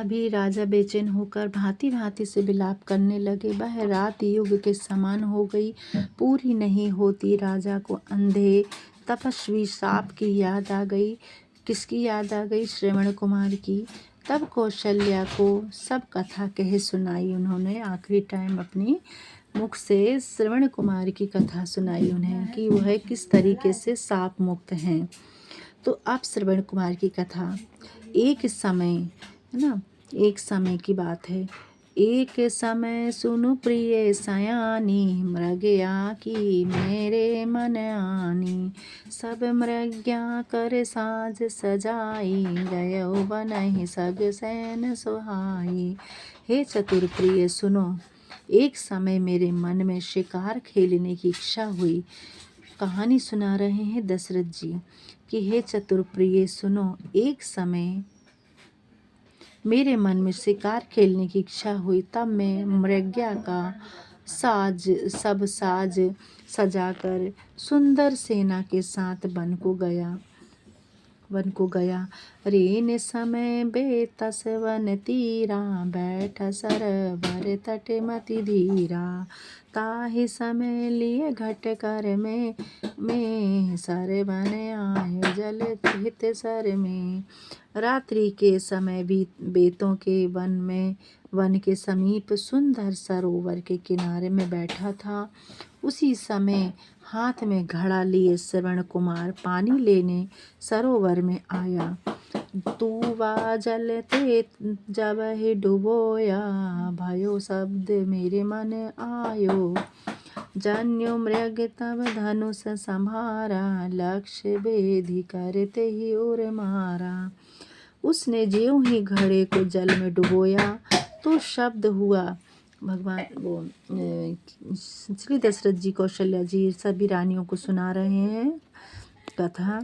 अभी राजा बेचैन होकर भांति भांति से विलाप करने लगे। वह रात युग के समान हो गई, पूरी नहीं होती। राजा को अंधे तपस्वी साप की याद आ गई। किसकी याद आ गई? श्रवण कुमार की। तब कौशल्या को सब कथा कह सुनाई उन्होंने। आखिरी टाइम अपनी मुख से श्रवण कुमार की कथा सुनाई उन्हें कि वह किस तरीके से साप मुक्त हैं। तो अब श्रवण कुमार की कथा। एक समय, है ना, एक समय की बात है। एक समय सुनु प्रिय सयानी, मृगया की मेरे मन आनी। सब मृग्या कर साज सजाई, गयो बनहि सग सैन सुहाई। हे चतुर प्रिय सुनो, एक समय मेरे मन में शिकार खेलने की इच्छा हुई। कहानी सुना रहे हैं दशरथ जी कि हे चतुर प्रिय सुनो, एक समय मेरे मन में शिकार खेलने की इच्छा हुई। तब मैं मृग्या का सब साज सजाकर सुंदर सेना के साथ वन को गया। रेन समय बेतस वन तीरा, बैठ सरवर तट मति धीरा। ताहि समय लिए घट कर में सर बन आए जल हित सर में। रात्रि के समय भी बेतों के वन के समीप सुंदर सरोवर के किनारे में बैठा था। उसी समय हाथ में घड़ा लिए श्रवण कुमार पानी लेने सरोवर में आया। तूवा जल ते जब ही डुबोया, भयो शब्द मेरे मन आयो। जन्यो मृग तब धनुष संभारा, लक्ष्य भेदी करते ही उर मारा। उसने ज्यों ही घड़े को जल में डुबोया तो शब्द हुआ। भगवान वो श्री दशरथ जी, कौशल्या जी सभी रानियों को सुना रहे हैं कथा।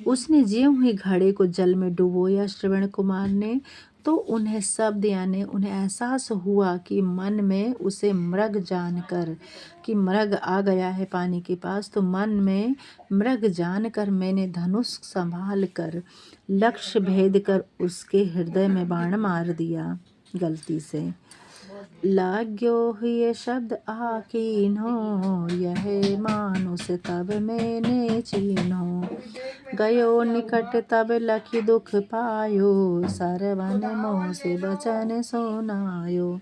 उसने ज्यों ही घड़े को जल में डुबोया श्रवण कुमार ने, तो उन्हें शब्द यानी उन्हें एहसास हुआ कि मन में उसे मृग जानकर कि मृग आ गया है पानी के पास, तो मन में मृग जानकर मैंने धनुष संभाल कर लक्ष्य भेद कर उसके हृदय में बाण मार दिया गलती से। लाग्यो ये शब्द आकीन्हो, यह मानुष तब मैंने चीन्हो। गयो निकट तब लखी दुख पायो, सरवन मोह से बचन सुनायो।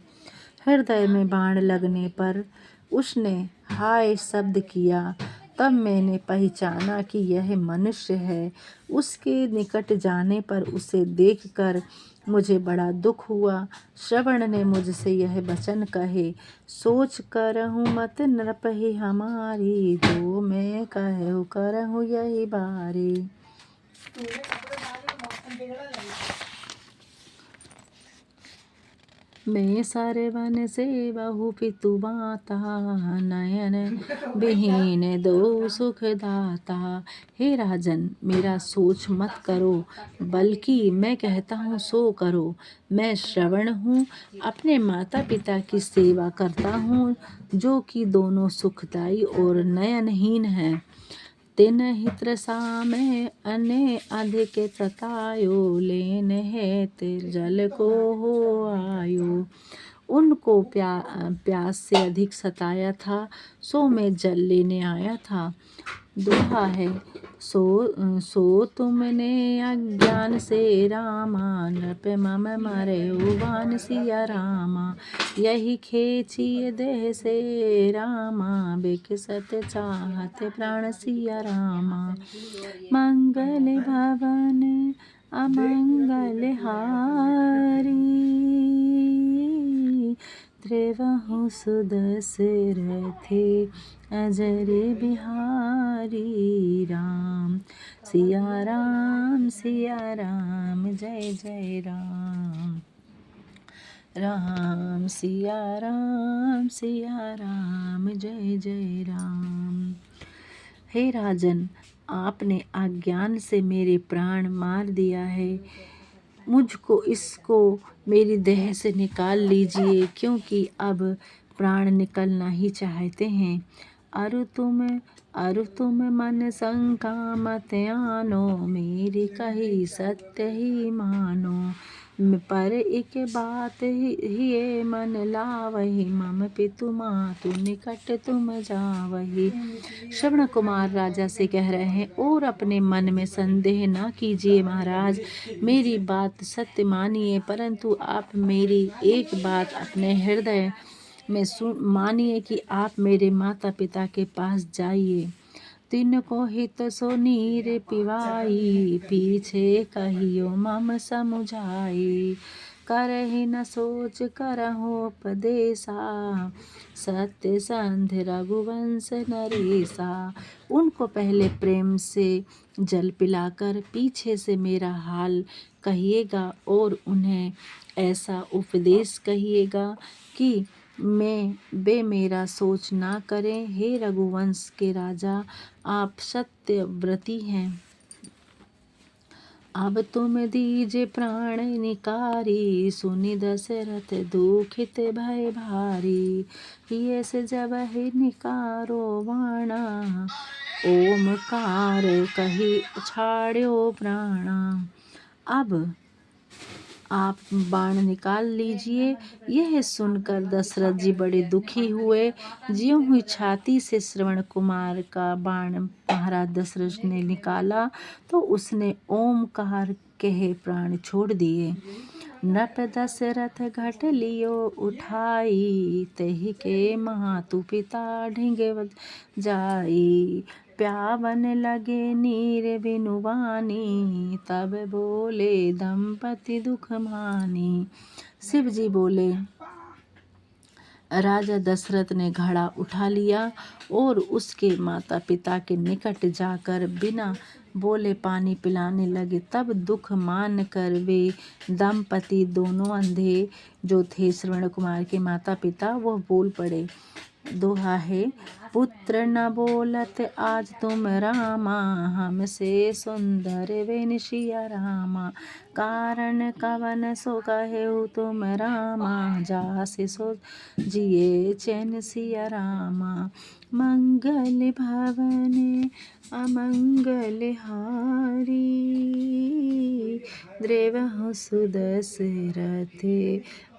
हृदय में बाण लगने पर उसने हाय शब्द किया। तब मैंने पहचाना कि यह मनुष्य है। उसके निकट जाने पर उसे देखकर मुझे बड़ा दुख हुआ। श्रवण ने मुझसे यह वचन कहे, सोच करहूँ मत नृपहि हमारी, जो मैं कहूँ करहूँ यही बारी। मैं सरवन से बहु पितु माता, नयन विहीन दो सुख दाता। हे राजन, मेरा सोच मत करो, बल्कि मैं कहता हूँ सो करो। मैं श्रवण हूँ, अपने माता पिता की सेवा करता हूँ, जो कि दोनों सुखदायी और नयनहीन हैं। तिन हित्रसा में अने अधिक ततायो, लेन हेत जल को हो आयो। उनको प्यास से अधिक सताया था, सो मैं जल लेने आया था। दोहा है, सो तुमने अज्ञान से रामा, नृप मम मरे वान सिया रामा। यही खेचिए देह से रामा, बिकसत चाहत प्राण सिया रामा। मंगल भवन अमंगल हारी, त्रिवहु सुदशरथे अजर बिहारी। राम सिया राम जय जय राम। राम सिया राम जय जय राम। हे राजन, आपने अज्ञान से मेरे प्राण मार दिया है। मुझको इसको मेरी देह से निकाल लीजिए, क्योंकि अब प्राण निकलना ही चाहते हैं। अरु तुम मन शंका मत आनो, मेरी कही सत्य ही मानो। पर एक बात ही मन लावही, मम पितु मातु निकट तुम जावही। श्रवण कुमार राजा से कह रहे हैं, और अपने मन में संदेह ना कीजिए महाराज, मेरी बात सत्य मानिए, परंतु आप मेरी एक बात अपने हृदय में मानिए कि आप मेरे माता पिता के पास जाइए। तिनको हित सो नीर पिवाई, पीछे कहियो मम समुझाई। करहि न सोच करहु उपदेशा, सत्य संध रघुवंश नरेशा। उनको पहले प्रेम से जल पिलाकर पीछे से मेरा हाल कहिएगा और उन्हें ऐसा उपदेश कहिएगा कि वे मेरा सोच ना करें। हे रघुवंश के राजा, आप सत्यव्रती हैं। अब तुम दीजे प्राण निकारी, सुनि दशरथ दुखित भय भारी। यस जब ही निकारो बाणा, ओमकार कही छाड़्यो प्राणा। अब आप बाण निकाल लीजिए। यह सुनकर दशरथ जी बड़े दुखी हुए। ज्यों ही छाती से श्रवण कुमार का बाण महाराज दशरथ ने निकाला तो उसने ओमकार कहे प्राण छोड़ दिए। नट दशरथ घट लियो उठाई, तहि के मातु पिता ढिंग जाई। प्यावन लगे नीर बिनुवानी, तब बोले दंपति दुख मानी। शिव जी बोले, राजा दशरथ ने घड़ा उठा लिया और उसके माता पिता के निकट जाकर बिना बोले पानी पिलाने लगे। तब दुख मान कर वे दंपति दोनों अंधे जो थे श्रवण कुमार के माता पिता, वह बोल पड़े। दोहा है, पुत्र न बोलत आज तुम रामा, हमसे सुंदर बिन सिया रामा। कारण कवन सो कहेउ तुम रामा, जासे सो जिए चैन सिया रामा। मंगल भवन अमंगल हारी, द्रेवहु सुदशरथ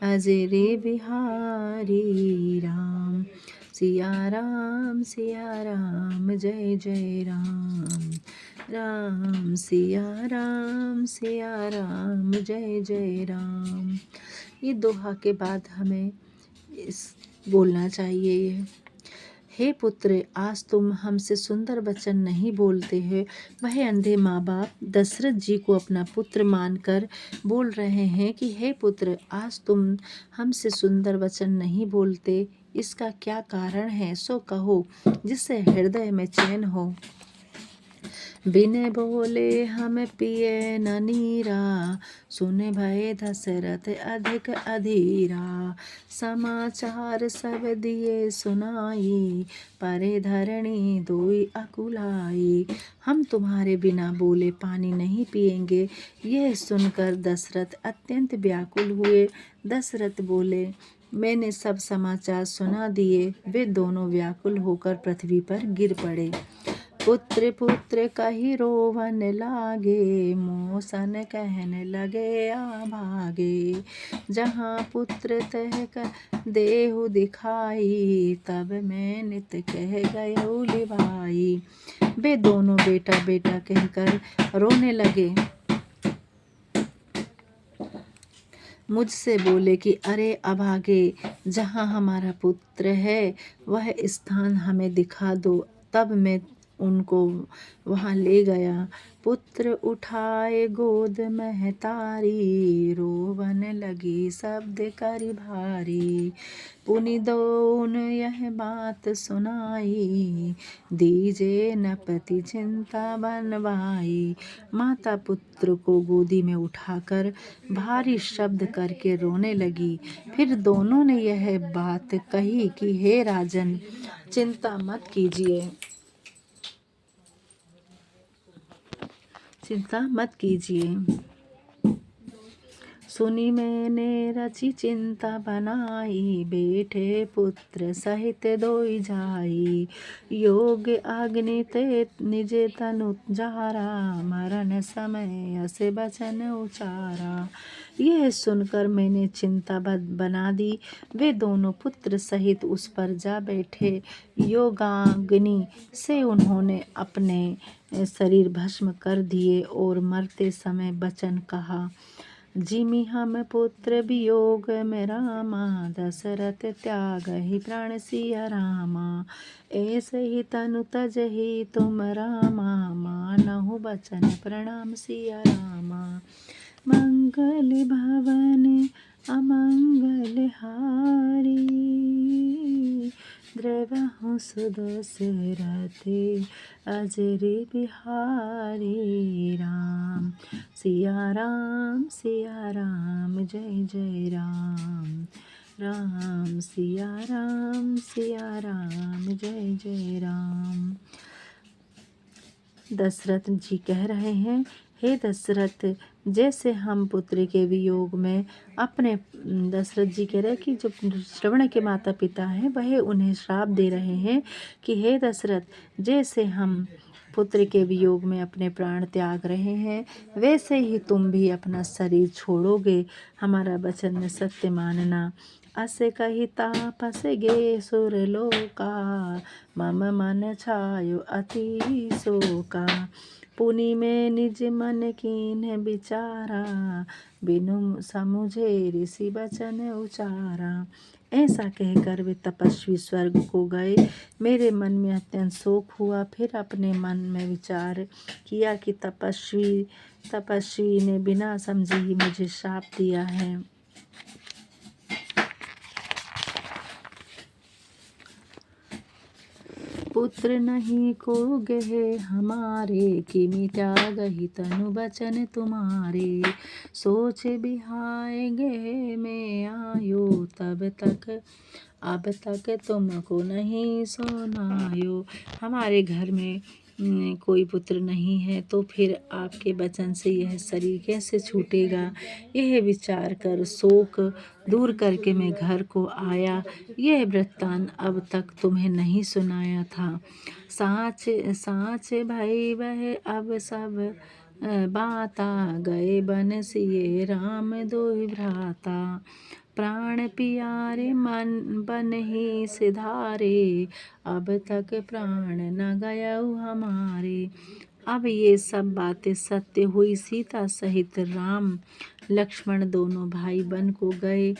अजरे बिहारी। राम सिया राम जय जय राम। राम सिया राम जय जय राम। ये दोहा के बाद हमें बोलना चाहिए, हे पुत्र, आज तुम हमसे सुंदर वचन नहीं बोलते हो। वह अंधे माँ बाप दशरथ जी को अपना पुत्र मानकर बोल रहे हैं कि हे पुत्र, आज तुम हमसे सुंदर वचन नहीं बोलते, इसका क्या कारण है सो कहो, जिससे हृदय में चैन हो। बिन बोले हम पिए न नीरा, सुन भय दशरथ अधिक अधीरा। समाचार सब दिए सुनाई, परे धरणी दोई अकुलाई। हम तुम्हारे बिना बोले पानी नहीं पिएंगे। यह सुनकर दशरथ अत्यंत व्याकुल हुए। दशरथ बोले, मैंने सब समाचार सुना दिए। वे दोनों व्याकुल होकर पृथ्वी पर गिर पड़े। पुत्र पुत्र कहि रोवन लागे, मोसन कहन लगे आ भागे। जहाँ पुत्र तह कर देहु दिखाई, तब मैं नित कह गयो लिवाई। वे दोनों बेटा बेटा कहकर रोने लगे। मुझसे बोले कि अरे अभागे, जहाँ हमारा पुत्र है वह स्थान हमें दिखा दो। तब मैं उनको वहाँ ले गया। पुत्र उठाए गोद महतारी, रोवन लगी शब्द करि भारी। पुनि दोन यह बात सुनाई, दीजे न पति चिंता बनवाई। माता पुत्र को गोदी में उठाकर भारी शब्द करके रोने लगी। फिर दोनों ने यह बात कही कि हे राजन, चिंता मत कीजिए, सुनी मैंने रची चिंता बनाई, बैठे पुत्र सहित दोई जाई। योग अग्नि ते निज तनु जारा, मरण समय असे बचन उचारा। यह सुनकर मैंने चिंता बना दी। वे दोनों पुत्र सहित उस पर जा बैठे। योगाग्नि से उन्होंने अपने शरीर भस्म कर दिए और मरते समय वचन कहा, जिमि हम पुत्र वियोग में रामा, दशरथ त्याग ही प्राण सिया रामा। ऐसे ही तनु तजहि तुम रामा, मानहु बचन प्रणाम सिया रामा। मंगल भवन अमंगल हारी, द्रवहु सुदशरथ अजर बिहारी। राम सिया राम जय जय राम। राम सिया राम जय जय राम। दशरथ जी कह रहे हैं, हे दशरथ, जैसे हम पुत्र के वियोग में अपने दशरथ जी कह रहे हैं कि जो श्रवण के माता पिता हैं वह उन्हें श्राप दे रहे हैं कि हे दशरथ, जैसे हम पुत्र के वियोग में अपने प्राण त्याग रहे हैं वैसे ही तुम भी अपना शरीर छोड़ोगे। हमारा वचन सत्य मानना। असे कही तापस गे सुरलोका, मम मन छायो अति शोका। पुनि में निज मन कीन्ह विचारा, बिनु समुझे ऋषि वचन उचारा। ऐसा कहकर वे तपस्वी स्वर्ग को गए। मेरे मन में अत्यंत शोक हुआ। फिर अपने मन में विचार किया कि तपस्वी ने बिना समझे ही मुझे श्राप दिया है। पुत्र नहीं को गहे हमारे, किमि त्यागहि तनु बचन तुम्हारे। सोच बिहाय गहे में आयो, अब तक तुमको नहीं सुनायो। हमारे घर में कोई पुत्र नहीं है तो फिर आपके वचन से यह शरीर कैसे छूटेगा। यह विचार कर शोक दूर करके मैं घर को आया। यह वृत्तांत अब तक तुम्हें नहीं सुनाया था। साँच भाई वह अब सब बाता, गए बन सिए राम दोहि भ्राता। प्राण पियारे मन बन ही सिधारे, अब तक प्राण न गयउ हमारे। अब ये सब बातें सत्य हुई। सीता सहित राम लक्ष्मण दोनों भाई वन को गए।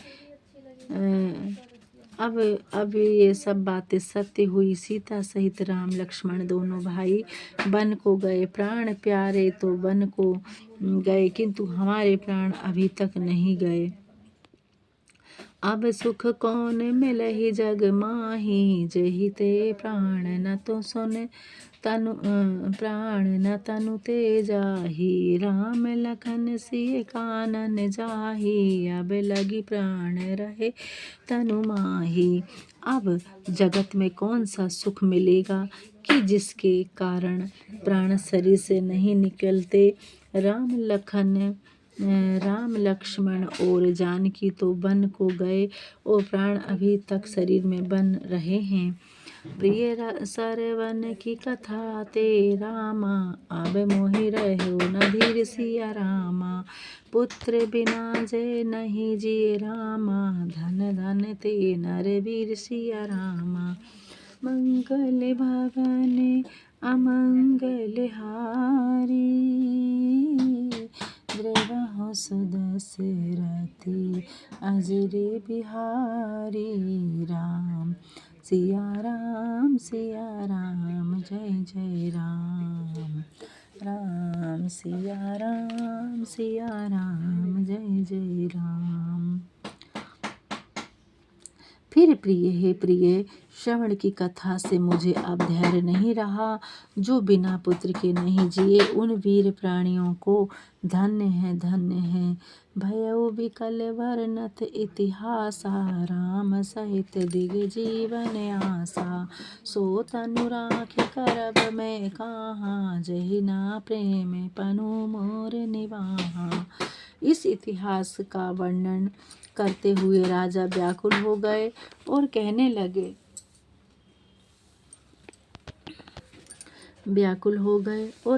अब ये सब बातें सत्य हुई। सीता सहित राम लक्ष्मण दोनों भाई वन को गए। प्राण प्यारे तो वन को गए, किंतु हमारे प्राण अभी तक नहीं गए। अब सुख कौन मिलहि जग माही, जहि ते प्राण न तो सुन प्राण न तनु ते जाही। राम लखन सिय कानन जाही, अब लगी प्राण रहे तनु माही। अब जगत में कौन सा सुख मिलेगा कि जिसके कारण प्राण शरीर से नहीं निकलते। राम लक्ष्मण और जानकी तो वन को गए और प्राण अभी तक शरीर में बन रहे हैं। प्रिय सरवन की कथा ते रामा, अब मोहि रहो न धीर सिया रामा। पुत्र बिना जय नहीं जिए रामा, धन धन ते नर वीर सिया रामा। मंगल भवन अमंगल हारी, द्रवहु सुदशरथ अजर बिहारी। राम सिया राम जय जय राम। राम सिया राम जय जय राम। फिर प्रिय श्रवण की कथा से मुझे अब धैर्य नहीं रहा। जो बिना पुत्र के नहीं जिए उन वीर प्राणियों को धन्य है। भयउ विकल वर्णत इतिहासा, राम सहित दिग जीवन आसा। सो तनु राखि करब मैं कहाँ, जहि ना प्रेम पनु मोर निवाहा। इस इतिहास का वर्णन करते हुए राजा व्याकुल हो गए और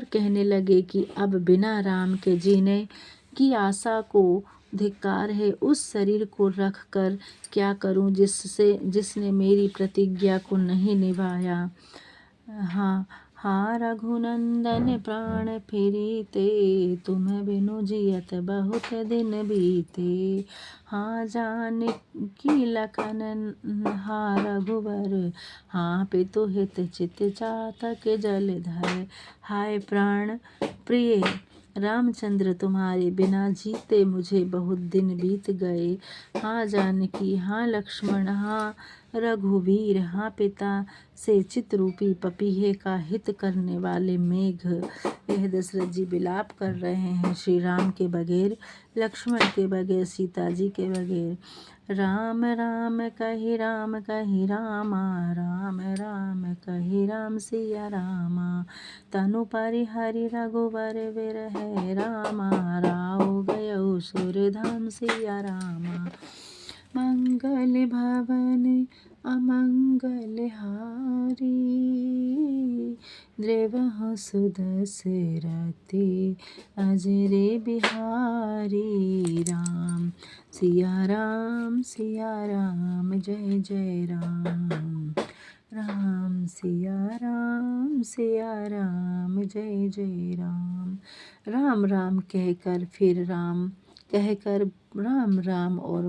कहने लगे कि अब बिना राम के जीने की आशा को धिक्कार है। उस शरीर को रख कर क्या करूं जिसने मेरी प्रतिज्ञा को नहीं निभाया। हाँ हाँ रघुनंदन प्राण फिरीते, तुम बिनु जियत बहुत दिन बीते। हाँ जानकी लखन हाँ रघुवर, हाँ पितु हित चित चातक जलधर। हाय प्राण प्रिय रामचंद्र, तुम्हारे बिना जीते मुझे बहुत दिन बीत गए। हाँ जानकी, हाँ लक्ष्मण, हाँ रघुवीर, हाँ पिता से चित रूपी पपीहे का हित करने वाले मेघ। यह दशरथ जी विलाप कर रहे हैं श्री राम के बगैर, लक्ष्मण के बगैर, सीता जी के बगैर। राम राम कहि राम कहि रामा, राम राम कहि राम सिया रामा। तनु परिहरि रघुबर बिरहे रामा, राव गयो सुर धाम सिया रामा। मंगल भवन अमंगल हारी, द्रेवहु सुदशरथि अजरे बिहारी। राम सिया राम जय जय राम। राम सिया राम जय जय राम। राम राम कहकर फिर राम राम और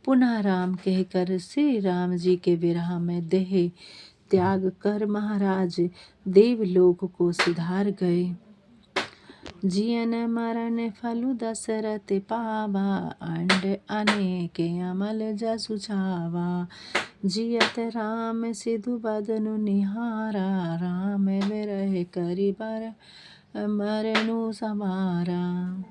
पुनः राम कहकर श्री राम जी के विरह में देह त्याग कर महाराज देवलोक को सिधार गए। जियन मरण फलु दशरथ पावा, अंड अनेक अमल जसु छावा। जियत राम सिधु बदनु निहारा, राम विरह करि बर मरनु समारा।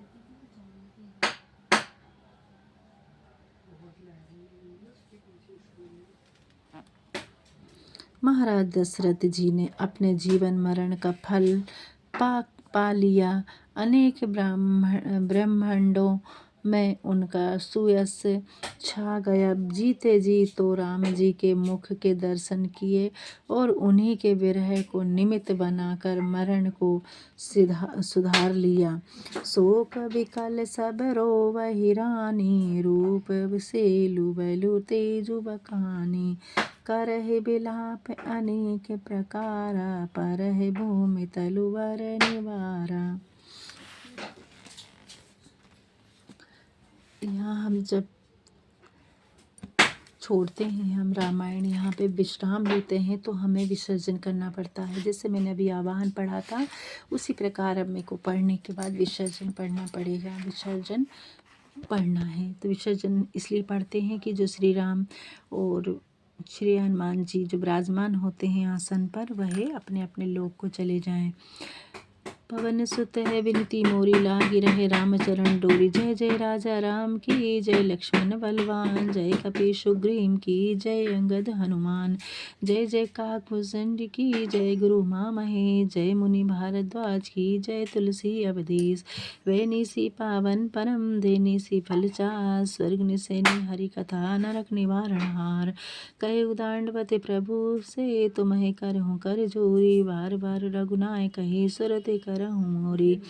महाराज दशरथ जी ने अपने जीवन मरण का फल पा लिया। अनेक ब्रह्मांडों में उनका सुयश छा गया। जीते जी तो राम जी के मुख के दर्शन किए और उन्हीं के विरह को निमित्त बनाकर मरण को सुधार लिया। शोक विकल सब रोवहि रानी, रूप सेलु बलु तेजु बखानी। करहि बिलाप अनेक प्रकारा, परहि भूमि तलु वर निवारा। यहाँ हम जब छोड़ते हैं, हम रामायण यहाँ पे विश्राम लेते हैं तो हमें विसर्जन करना पड़ता है। जैसे मैंने अभी आवाहन पढ़ा था उसी प्रकार अब मेरे को पढ़ने के बाद विसर्जन पढ़ना पड़ेगा। विसर्जन पढ़ना है तो विसर्जन इसलिए पढ़ते हैं कि जो श्री राम और श्री हनुमान जी जो विराजमान होते हैं आसन पर, वह अपने अपने लोक को चले जाएं। पवन सुत है विनती मोरी, लागी रहे रामचरण डोरी। जय जय राजा राम की जय, लक्ष्मण बलवान, जय कपीश सुग्रीव की जय, अंगद हनुमान। जय जय काकभूषण की जय, गुरु मामहे जय, मुनि भारद्वाज की जय। तुलसी अवधेश वैनीसी पावन, परम देनीसी फल चार। स्वर्ग निसेनी हरि कथा, नरक निवारण हार। कहे उदांडवते प्रभु से, तुम्हें करहूँ कर जोरी। बार बार रघुनाय कही, सुरते करहूँ मोरी।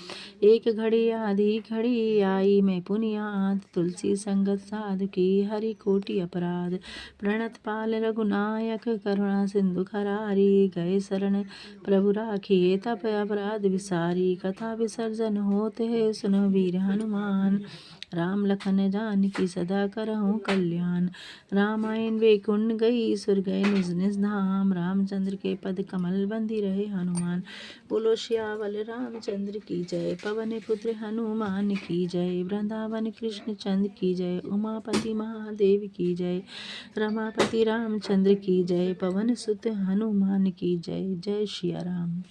एक घड़ी आधी घड़ी आई, मैं पुनियाद। तुलसी संगत साधु की, हरि कोटि अपराध। प्रणत पाल रघुनायक, करुणा सिंधु खरारी। गए शरण प्रभु राखिए, तप अपराध विसारी। कथा विसर्जन होते सुनो वीर हनुमान, राम लखन जानकी सदा करहूँ कल्याण। रामायण वैकुंठ गई, सुर गए निज निज धाम। रामचंद्र के पद कमल बंधी रहे हनुमान। बोलो श्यावल रामचंद्र की जय, पवन पुत्र हनुमान की जय। वृंदावन कृष्ण चंद्र की जय, उमापति महादेव की जय। रमापति रामचंद्र की जय, पवन सुत हनुमान की जय। जय श्री राम।